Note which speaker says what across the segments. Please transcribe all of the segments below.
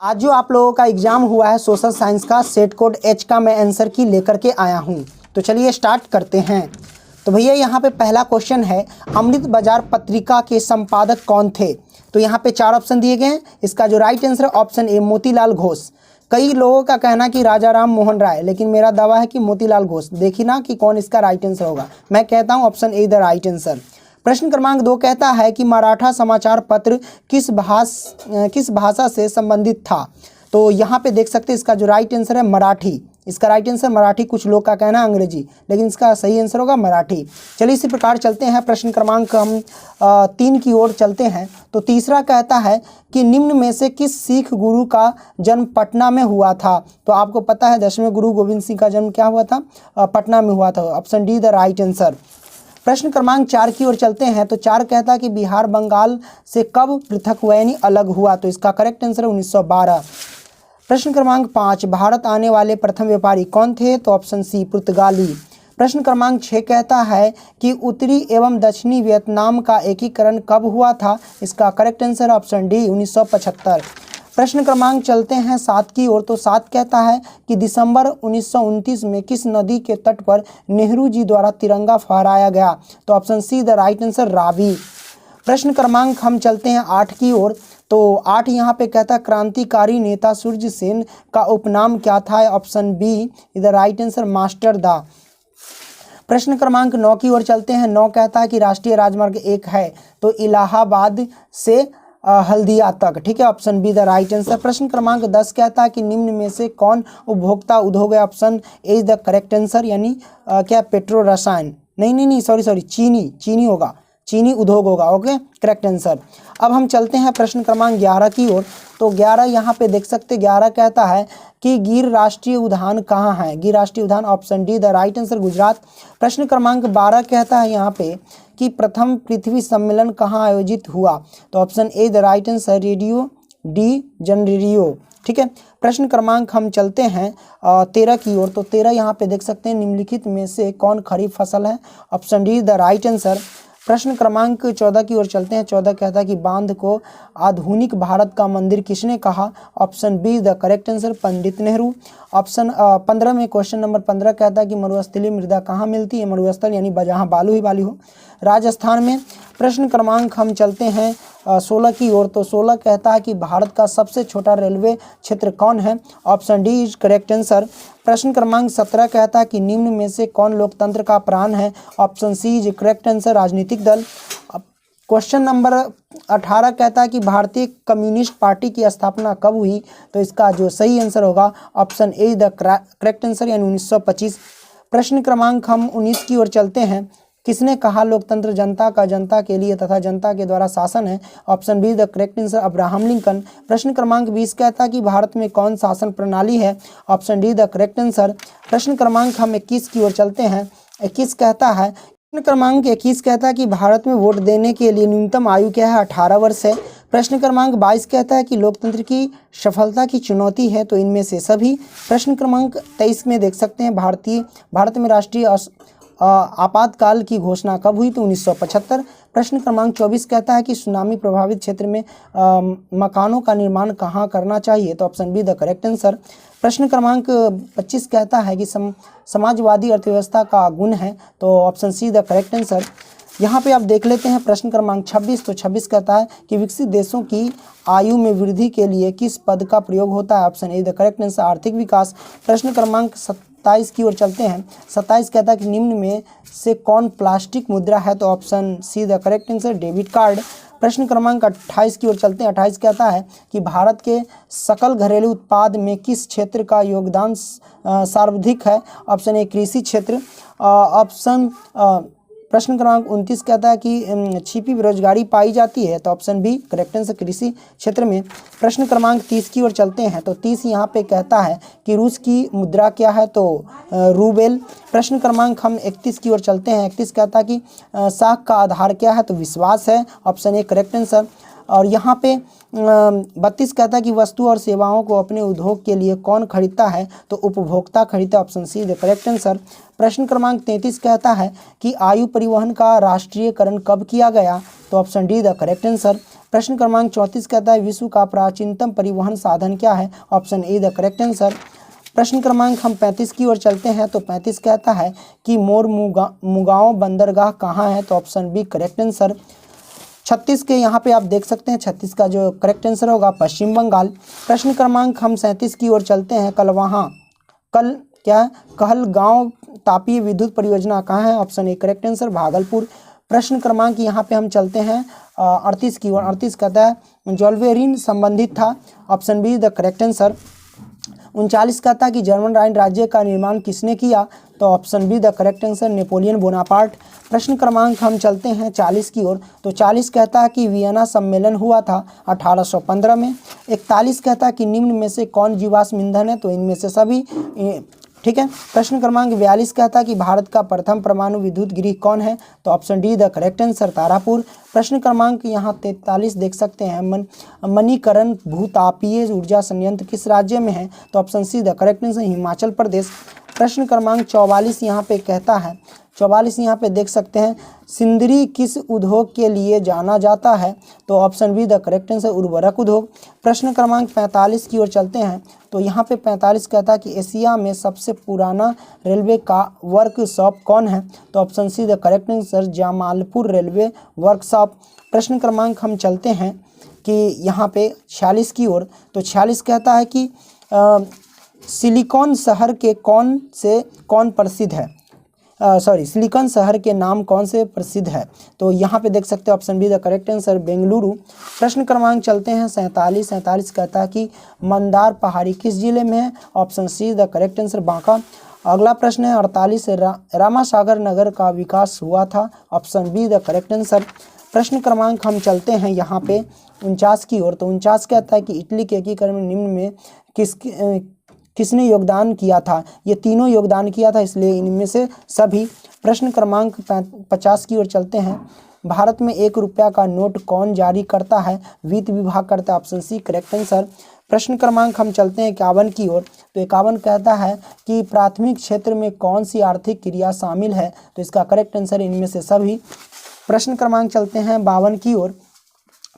Speaker 1: आज जो आप लोगों का एग्जाम हुआ है सोशल साइंस का सेट कोड एच का मैं आंसर की लेकर के आया हूं। तो चलिए स्टार्ट करते हैं। तो भैया यहाँ पे पहला क्वेश्चन है, अमृत बाजार पत्रिका के संपादक कौन थे? तो यहाँ पे 4 ऑप्शन दिए गए हैं। इसका जो राइट आंसर है ऑप्शन ए मोतीलाल घोष। कई लोगों का कहना कि राजा राम मोहन राय, लेकिन मेरा दावा है कि मोतीलाल घोष। देखिए ना कि कौन इसका राइट आंसर होगा। मैं कहता हूँ option A the right answer. प्रश्न क्रमांक 2 कहता है कि मराठा समाचार पत्र किस भाषा से संबंधित था? तो यहाँ पे देख सकते हैं इसका जो राइट आंसर है मराठी। इसका राइट आंसर मराठी, कुछ लोग का कहना है अंग्रेजी, लेकिन इसका सही आंसर होगा मराठी। चलिए इसी प्रकार चलते हैं, प्रश्न क्रमांक हम 3 की ओर चलते हैं। तो तीसरा कहता है कि निम्न में से किस सिख गुरु का जन्म पटना में हुआ था? तो आपको पता है 10वें गुरु गोविंद सिंह का जन्म क्या हुआ था? पटना में हुआ था। Option D the right answer. प्रश्न क्रमांक 4 की ओर चलते हैं। तो 4 कहता है कि बिहार बंगाल से कब पृथक हुआ यानी अलग हुआ? तो इसका करेक्ट आंसर है 1912। प्रश्न क्रमांक 5, भारत आने वाले प्रथम व्यापारी कौन थे? तो ऑप्शन सी पुर्तगाली। प्रश्न क्रमांक 6 कहता है कि उत्तरी एवं दक्षिणी वियतनाम का एकीकरण कब हुआ था? इसका करेक्ट आंसर ऑप्शन डी 1975। प्रश्न क्रमांक चलते हैं 7 की ओर। तो 7 कहता है कि दिसंबर 1929 में किस नदी के तट पर नेहरू जी द्वारा तिरंगा फहराया गया? तो option C the right answer Ravi. प्रश्न क्रमांक हम चलते हैं 8 की ओर। तो 8 यहाँ पे कहता है क्रांतिकारी नेता सूर्य सेन का उपनाम क्या था? Option be the right answer master दा। प्रश्न क्रमांक 9 की ओर चलते हैं। 9 कहता है कि राष्ट्रीय राजमार्ग 1 है तो इलाहाबाद से हल्दिया तक, ठीक है, option be the right answer. प्रश्न क्रमांक 10 कहता है कि निम्न में से कौन उपभोक्ता उद्योग है? Option A is the correct answer, यानी क्या पेट्रो रसायन, नहीं सॉरी चीनी होगा, चीनी उद्योग होगा। Okay, correct answer. अब हम चलते हैं प्रश्न क्रमांक 11 की ओर। तो 11 यहाँ पे देख सकते हैं, 11 कहता है कि गिर राष्ट्रीय उद्यान कहाँ है? गिर राष्ट्रीय उद्यान option D the right answer Gujarat. प्रश्न क्रमांक 12 कहता है यहाँ पे कि प्रथम पृथ्वी सम्मेलन कहाँ आयोजित हुआ? तो option A the right answer Rio de Janeiro, ठीक है। प्रश्न क्रमांक हम चलते हैं 13 की ओर। तो 13 यहाँ पे देख सकते हैं निम्नलिखित में से कौन खरीफ फसल है? Option D the right answer. प्रश्न क्रमांक 14 की ओर चलते हैं। 14 कहता है कि बांध को आधुनिक भारत का मंदिर किसने कहा? Option be the correct answer Pandit Nehru. Option 15 में क्वेश्चन नंबर 15 कहता है कि मरुस्थलीय मृदा कहाँ मिलती है? मरुस्थल यानी जहाँ बालू ही बालू हो, राजस्थान में। प्रश्न क्रमांक हम चलते हैं 16 की ओर। तो 16 कहता है कि भारत का सबसे छोटा रेलवे क्षेत्र कौन है? Option D is correct answer. प्रश्न क्रमांक 17 कहता है कि निम्न में से कौन लोकतंत्र का प्राण है? Option C is correct answer राजनीतिक दल। क्वेश्चन नंबर 18 कहता है कि भारतीय कम्युनिस्ट पार्टी की स्थापना कब हुई? तो इसका जो सही आंसर होगा option A the correct answer, यानी 1925। प्रश्न क्रमांक हम 19 की ओर चलते हैं। किसने कहा लोकतंत्र जनता का जनता के लिए तथा जनता के द्वारा शासन है? Option be the correct answer Abraham Lincoln. प्रश्न क्रमांक 20 कहता है कि भारत में कौन शासन प्रणाली है? Option D the correct answer. प्रश्न क्रमांक हम 21 की ओर चलते हैं। 21 कहता है, प्रश्न क्रमांक 21 कहता है कि भारत में वोट देने के लिए न्यूनतम आयु क्या है? 18 वर्ष है। प्रश्न क्रमांक 22 कहता है कि लोकतंत्र की सफलता की चुनौती है तो इनमें से सभी। प्रश्न क्रमांक 23 में देख सकते हैं भारत में राष्ट्रीय आपातकाल की घोषणा कब हुई? तो 1975। प्रश्न क्रमांक 24 कहता है कि सुनामी प्रभावित क्षेत्र में मकानों का निर्माण कहाँ करना चाहिए? तो option be the correct answer. प्रश्न क्रमांक 25 कहता है कि समाजवादी अर्थव्यवस्था का गुण है? तो option C the correct answer. यहाँ पे आप देख लेते हैं प्रश्न क्रमांक 26। तो 26 कहता है कि विकसित देशों की आयु में वृद्धि के लिए किस पद का प्रयोग होता है? Option A the correct answer आर्थिक विकास। प्रश्न क्रमांक 27 की ओर चलते हैं। 27 कहता है कि निम्न में से कौन प्लास्टिक मुद्रा है? तो option C the correct answer debit card. प्रश्न क्रमांक 28 की ओर चलते हैं। 28 कहता है कि भारत के सकल घरेलू उत्पाद में किस क्षेत्र का योगदान सर्वाधिक है? ऑप्शन ए कृषि क्षेत्र। प्रश्न क्रमांक 29 कहता है कि छिपी बेरोजगारी पाई जाती है? तो ऑप्शन बी करेक्ट आंसर कृषि क्षेत्र में। प्रश्न क्रमांक 30 की ओर चलते हैं। तो 30 यहाँ पे कहता है कि रूस की मुद्रा क्या है? तो रूबेल। प्रश्न क्रमांक हम 31 की ओर चलते हैं। 31 कहता है कि साख का आधार क्या है? तो विश्वास है, ऑप्शन ए करेक्ट आंसर। और यहाँ पे 32 कहता है कि वस्तु और सेवाओं को अपने उद्योग के लिए कौन खरीदता है? तो उपभोक्ता खरीदता है, option C the correct answer. प्रश्न क्रमांक 33 कहता है कि आयु परिवहन का राष्ट्रीयकरण कब किया गया? तो option D the correct answer. प्रश्न क्रमांक 34 कहता है विश्व का प्राचीनतम परिवहन साधन क्या है? Option A the correct answer. प्रश्न क्रमांक हम 35 की ओर चलते हैं। तो 35 कहता है कि मुगांव बंदरगाह कहाँ है? तो ऑप्शन बी करेक्ट आंसर। 36 के यहाँ पे आप देख सकते हैं 36 का जो करेक्ट आंसर होगा पश्चिम बंगाल। प्रश्न क्रमांक हम 37 की ओर चलते हैं। कहलगांव तापीय विद्युत परियोजना कहाँ है? Option A correct answer Bhagalpur. प्रश्न क्रमांक यहाँ पे हम चलते हैं 38 की ओर। 38 कहता है जॉल्वेरिन संबंधित था। Option be the correct answer. 39 कहता है कि जर्मन राइन राज्य का निर्माण किसने किया? तो option be the correct answer Napoleon Bonaparte. प्रश्न क्रमांक हम चलते हैं 40 की ओर। तो 40 कहता है कि वियना सम्मेलन हुआ था 1815 में। 41 कहता है कि निम्न में से कौन जीवाश्म ईंधन है? तो इनमें से सभी, ठीक है। प्रश्न क्रमांक 42 कहता है कि भारत का प्रथम परमाणु विद्युत गृह कौन है? तो option D the correct answer Tarapur. प्रश्न क्रमांक यहाँ 43 देख सकते हैं मणिकरण भूतापीय ऊर्जा संयंत्र किस राज्य में है? तो option C the correct answer Himachal Pradesh. प्रश्न क्रमांक 44 यहाँ पे कहता है 44 यहाँ पे देख सकते हैं सिंदरी किस उद्योग के लिए जाना जाता है? तो option be the correct answer उर्वरक उद्योग। प्रश्न क्रमांक 45 की ओर चलते हैं। तो यहाँ पे 45 कहता है कि एशिया में सबसे पुराना रेलवे का वर्कशॉप कौन है? तो option C the correct answer Jamalpur railway workshop. प्रश्न क्रमांक हम चलते हैं कि यहाँ पे 46 की ओर। तो 46 कहता है कि सिलिकॉन शहर के कौन प्रसिद्ध है? सिलिकॉन शहर के नाम कौन से प्रसिद्ध है? तो यहाँ पे देख सकते हैं option be the correct answer Bengaluru. प्रश्न क्रमांक चलते हैं 47 कहता है कि मंदार पहाड़ी किस जिले में है? Option C the correct answer Banka. अगला प्रश्न है 48 रामासागर नगर का विकास हुआ था। Option be the correct answer. प्रश्न क्रमांक हम चलते हैं यहाँ पे 49 की ओर। तो 49 कहता है कि इटली के एकीकरण में निम्न में किसने योगदान किया था? ये तीनों योगदान किया था, इसलिए इनमें से सभी। प्रश्न क्रमांक 50 की ओर चलते हैं। भारत में 1 रुपया का नोट कौन जारी करता है? वित्त विभाग करता है। Option C correct answer. प्रश्न क्रमांक हम चलते हैं 51 की ओर। तो 51 कहता है कि प्राथमिक क्षेत्र में कौन सी आर्थिक क्रिया शामिल है? तो इसका करेक्ट आंसर इनमें से सभी। प्रश्न क्रमांक चलते हैं 52 की ओर।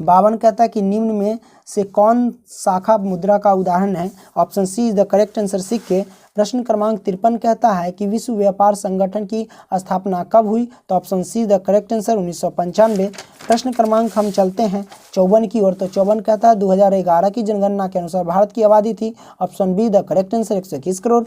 Speaker 1: 52 कहता है कि निम्न में से कौन शाखा मुद्रा का उदाहरण है? Option C is the correct answer सिक्के। प्रश्न क्रमांक 53 कहता है कि विश्व व्यापार संगठन की स्थापना कब हुई? तो option C the correct answer 1995। प्रश्न क्रमांक हम चलते हैं 54 की ओर। तो 54 कहता है 2011 की जनगणना के अनुसार भारत की आबादी थी। Option be the correct answer 121 crore.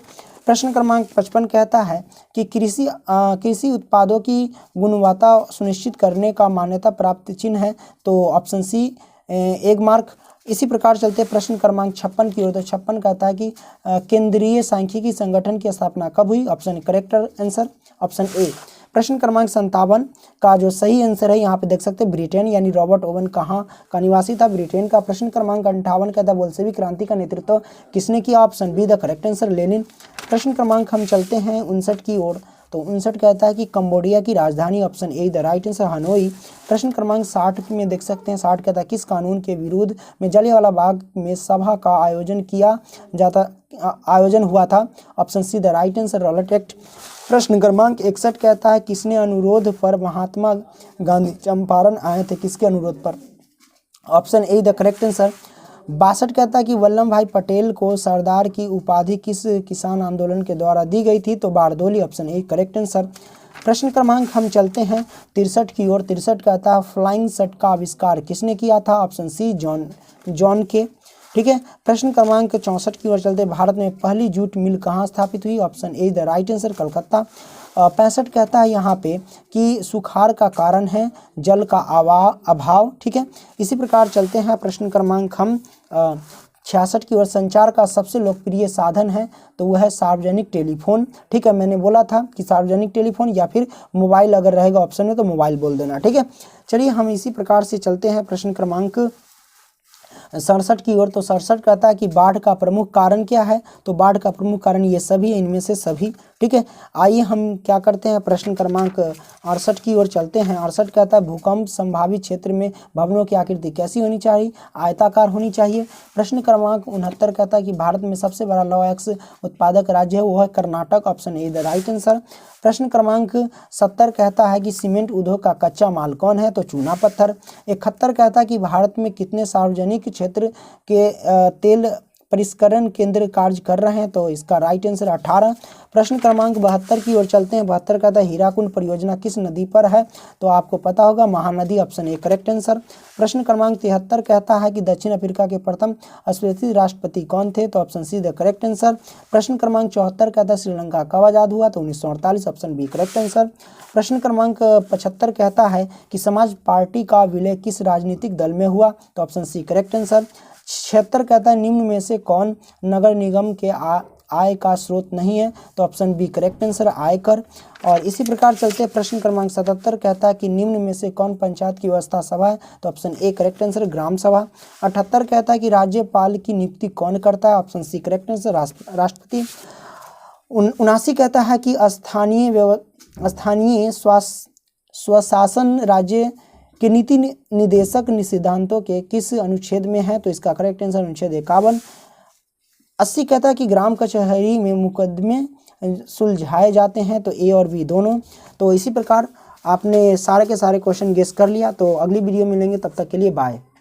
Speaker 1: प्रश्न क्रमांक 55 कहता है कि कृषि उत्पादों की गुणवत्ता सुनिश्चित करने का मान्यता प्राप्त चिन्ह है। तो ऑप्शन सी एक मार्क। इसी प्रकार चलते प्रश्न क्रमांक 56 की ओर। तो 56 कहता है कि केंद्रीय सांख्यिकी संगठन की स्थापना कब हुई? Option correct answer option A. प्रश्न क्रमांक 57 का जो सही आंसर है यहाँ पे देख सकते हैं ब्रिटेन, यानी रॉबर्ट ओवन कहाँ का निवासी था? ब्रिटेन का। प्रश्न क्रमांक 58 कहता है बोल्शेविक क्रांति का नेतृत्व किसने किया? Option be the correct answer Lenin. प्रश्न क्रमांक हम चलते हैं 59 की ओर। तो 59 कहता है कि कंबोडिया की राजधानी? Option A the right answer Hanoi. प्रश्न क्रमांक 60 में देख सकते हैं 60 कहता है किस कानून के विरुद्ध में जलियांवाला बाग में सभा का आयोजन हुआ था? Option C the right answer Rowlatt act. प्रश्न क्रमांक 61 कहता है किसने अनुरोध पर महात्मा गांधी चंपारण आए थे? किसके अनुरोध पर? Option A the correct answer. 62 कहता है कि वल्लभ भाई पटेल को सरदार की उपाधि किस किसान आंदोलन के द्वारा दी गई थी? तो Bardoli. Option A correct answer. प्रश्न क्रमांक हम चलते हैं 63 की ओर। 63 कहता है फ्लाइंग शर्ट का आविष्कार किसने किया था? ऑप्शन सी जॉन के। ठीक है। प्रश्न क्रमांक 64 की ओर चलते भारत में पहली जूट मिल कहाँ स्थापित हुई? Option A the right answer Calcutta. 65 कहता है यहाँ पे कि सुखाड़ का कारण है जल का अभाव। ठीक है। इसी प्रकार चलते हैं प्रश्न क्रमांक हम 66 की ओर। संचार का सबसे लोकप्रिय साधन है तो वह है सार्वजनिक टेलीफोन। ठीक है, मैंने बोला था कि सार्वजनिक टेलीफोन या फिर मोबाइल अगर रहेगा ऑप्शन में तो मोबाइल बोल देना। ठीक है, चलिए हम इसी प्रकार से चलते हैं प्रश्न क्रमांक 67 की ओर। तो 67 कहता है कि बाढ़ का प्रमुख कारण क्या है, तो बाढ़ का प्रमुख कारण ये सभी, इनमें से सभी। ठीक है, आइए हम क्या करते हैं, प्रश्न क्रमांक 68 की ओर चलते हैं। 68 कहता है भूकंप संभावित क्षेत्र में भवनों की आकृति कैसी होनी चाहिए, आयताकार होनी चाहिए। प्रश्न क्रमांक 69 कहता है कि भारत में सबसे बड़ा लौह अयस्क उत्पादक राज्य है, वो है Karnataka, option A the right answer. प्रश्न क्रमांक 70 कहता है कि सीमेंट उद्योग का कच्चा माल कौन है, तो चूना पत्थर। 71 कहता है कि भारत में कितने सार्वजनिक क्षेत्र के तेल परिष्करण केंद्र कार्य कर रहे हैं, तो इसका राइट आंसर 18। प्रश्न क्रमांक 72 की ओर चलते हैं। 72 कहता है हीराकुंड परियोजना किस नदी पर है, तो आपको पता होगा Mahanadi, option A correct answer. प्रश्न क्रमांक 73 कहता है कि दक्षिण अफ्रीका के प्रथम अस्वीकृत राष्ट्रपति कौन थे, तो option C the correct answer. प्रश्न क्रमांक 74 कहता है श्रीलंका कब आजाद हुआ, तो 1948, ऑप्शन बी करेक्ट आंसर। प्रश्न क्रमांक 75 कहता है कि समाज पार्टी का विलय किस राजनीतिक दल में हुआ, तो ऑप्शन सी करेक्ट आंसर। 76 कहता है निम्न में से कौन नगर निगम के आय का स्रोत नहीं है, तो ऑप्शन बी करेक्ट आंसर आयकर। और इसी प्रकार चलते प्रश्न क्रमांक 77 कहता है कि निम्न में से कौन पंचायत की व्यवस्था सभा है, तो ऑप्शन ए करेक्ट आंसर ग्राम सभा। 78 कहता है कि राज्यपाल की नियुक्ति कौन करता है, ऑप्शन सी करेक्ट आंसर राष्ट्रपति। 79 कहता है कि स्थानीय स्वशासन राज्य के नीति निदेशक सिद्धांतों के किस अनुच्छेद में है, तो इसका करेक्ट आंसर अनुच्छेद 51। 80 कहता है कि ग्राम कचहरी में मुकदमे सुलझाए जाते हैं, तो ए और बी दोनों। तो इसी प्रकार आपने सारे के सारे क्वेश्चन गेस कर लिया। तो अगली वीडियो में मिलेंगे, तब तक के लिए बाय।